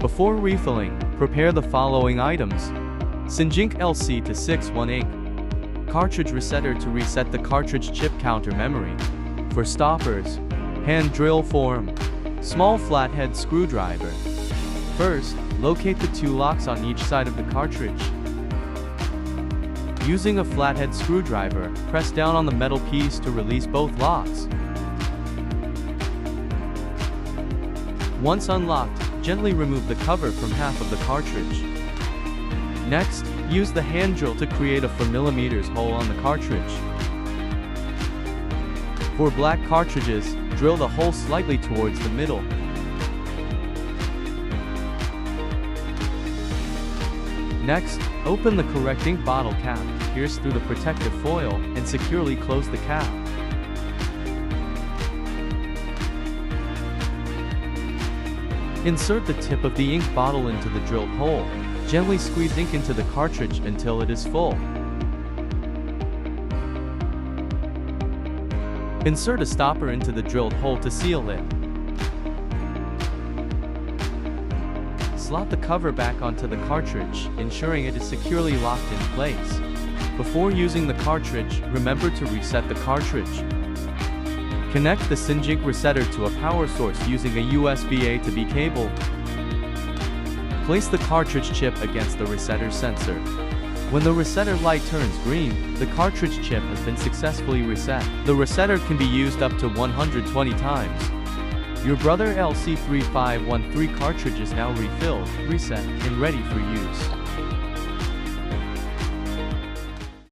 Before refilling, prepare the following items. Singink LC3513 cartridge resetter to reset the cartridge chip counter memory. For stoppers, hand drill form, small flathead screwdriver. First, locate the two locks on each side of the cartridge. Using a flathead screwdriver, press down on the metal piece to release both locks. Once unlocked, gently remove the cover from half of the cartridge. Next, use the hand drill to create a 4mm hole on the cartridge. For black cartridges, drill the hole slightly towards the middle. Next, open the correct ink bottle cap, pierce through the protective foil, and securely close the cap. Insert the tip of the ink bottle into the drilled hole. Gently squeeze ink into the cartridge until it is full. Insert a stopper into the drilled hole to seal it. Slot the cover back onto the cartridge, ensuring it is securely locked in place. Before using the cartridge, remember to reset the cartridge. Connect the Singink resetter to a power source using a USB A to B cable. Place the cartridge chip against the resetter sensor. When the resetter light turns green, the cartridge chip has been successfully reset. The resetter can be used up to 120 times. Your Brother LC3513 cartridge is now refilled, reset, and ready for use.